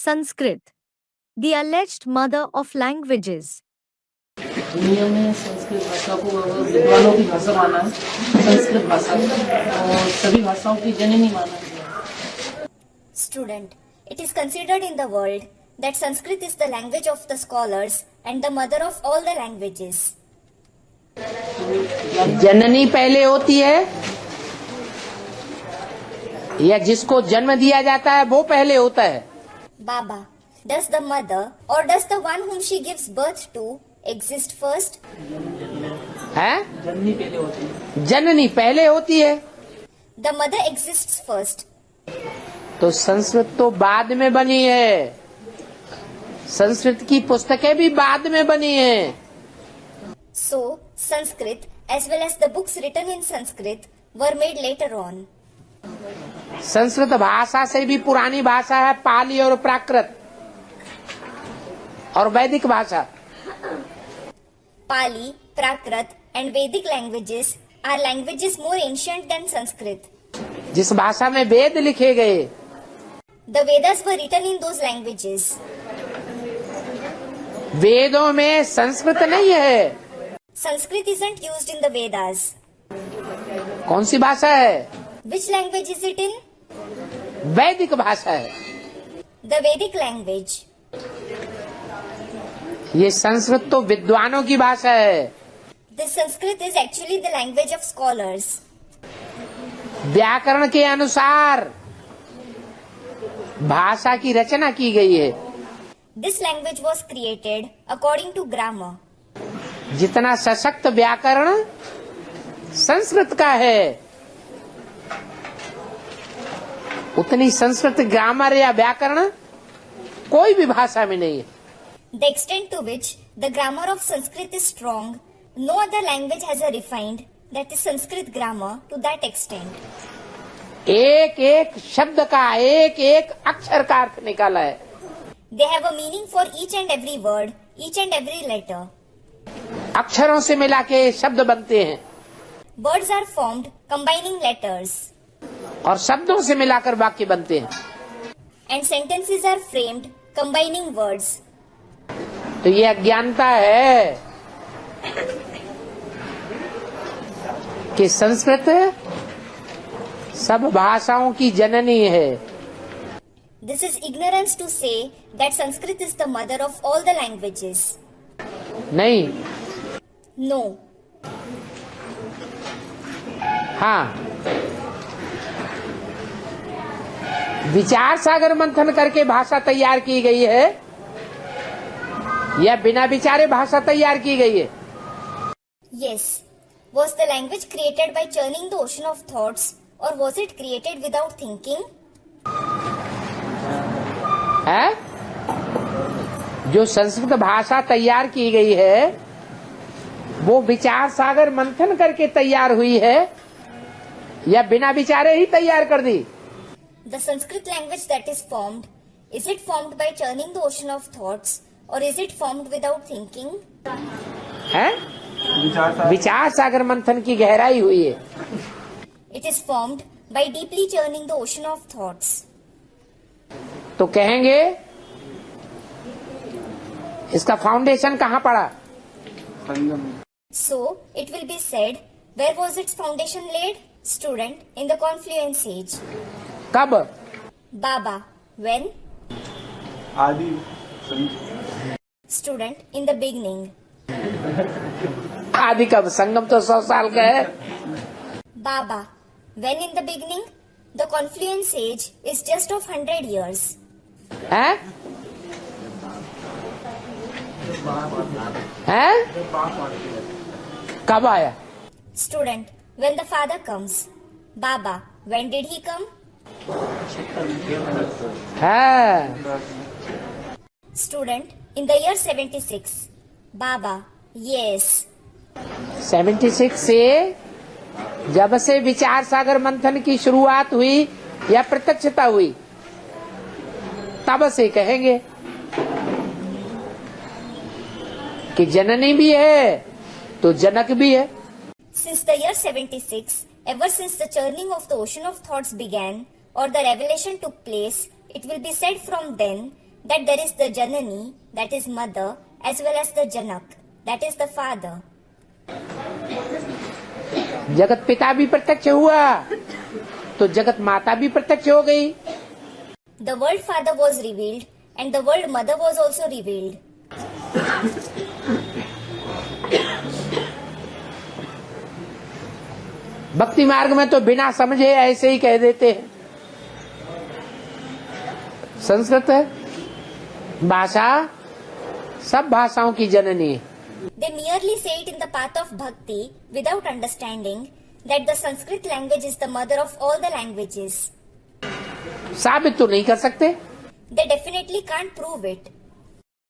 Sanskrit, the alleged mother of languages. दुनिया में संस्कृत भाषा को विद्वानों की भाषा माना है, संस्कृत भाषा और सभी भाषाओं की जननी माना गया। Student, it is considered in the world that Sanskrit is the language of the scholars and the mother of all the languages. जननी पहले होती है या जिसको जन्म दिया जाता है वो पहले होता है? Baba, does the mother or does the one whom she gives birth to exist first? है? जननी पहले होती है। जननी पहले होती है। The mother exists first. तो संस्कृत तो बाद में बनी है, संस्कृत की पुस्तकें भी बाद में बनी हैं। So, Sanskrit as well as the books written in Sanskrit were made later on. Sanskrit भाषा से भी पुरानी भाषा है पाली और प्राकृत और वैदिक भाषा। Pali, Prakrit and Vedic languages are languages more ancient than Sanskrit. जिस भाषा में वेद लिखे गए, The Vedas were written in those languages. वेदों में संस्कृत नहीं है। Sanskrit isn't used in the Vedas. कौन सी भाषा है? Which language is it in? वैदिक भाषा है। The Vedic language. ये संस्कृत तो विद्वानों की भाषा है। This Sanskrit is actually the language of scholars. व्याकरण के अनुसार भाषा की रचना की गई है। This language was created according to grammar. जितना सशक्त व्याकरण संस्कृत का है, उतनी संस्कृत ग्रामर या व्याकरण कोई भी भाषा में नहीं है। The extent to which the grammar of Sanskrit is strong, no other language has a refined, that is Sanskrit grammar to that extent. एक एक शब्द का एक एक अक्षर का अर्थ निकाला है। They have a meaning for each and every word, each and every letter. अक्षरों से मिला के शब्द बनते हैं Words are formed combining letters, और शब्दों से मिलाकर वाक्य बनते हैं। and sentences are framed combining words. तो ये अज्ञानता है कि संस्कृत सब भाषाओं की जननी है। This is ignorance to say that Sanskrit is the mother of all the languages. नहीं, No. हाँ, विचार सागर मंथन करके भाषा तैयार की गई है या बिना विचारे भाषा तैयार की गई है? Yes. Was the language created by churning the ocean of thoughts, or was it created without thinking? है? जो संस्कृत भाषा तैयार की गई है वो विचार सागर मंथन करके तैयार हुई है या बिना विचारे ही तैयार कर दी? The Sanskrit language that is formed, is it formed by churning the ocean of thoughts, or is it formed without thinking? है? विचार सागर मंथन की गहराई हुई है। It is formed by deeply churning the ocean of thoughts. तो कहेंगे इसका फाउंडेशन कहाँ पड़ा? So, it will be said, where was its foundation laid? Student, in the confluence age. कब? Baba, when? आदि Student, in the beginning. आदि कब? संगम तो 100 साल का है। Baba, when in the beginning? The confluence age is just of 100 years. है? है? कब आया? Student, when the father comes. Baba, when did he come? है? Student, in the year 76. Baba, yes. 76 से जब से विचार सागर मंथन की शुरुआत हुई या प्रत्यक्षता हुई तब से कहेंगे कि जननी भी है तो जनक भी है। Since the year 76, ever since the churning of the ocean of thoughts began or the revelation took place, it will be said from then that there is the Janani, that is mother, as well as the Janak, that is the father. जगत पिता भी प्रत्यक्ष हुआ तो जगत माता भी प्रत्यक्ष हो गई। The world father was revealed and the world mother was also revealed. भक्ति मार्ग में तो बिना समझे ऐसे ही कह देते हैं। संस्कृत भाषा सब भाषाओं की जननी है। They merely say it in the path of bhakti without understanding that the Sanskrit language is the mother of all the languages. साबित तो नहीं कर सकते। They definitely can't prove it.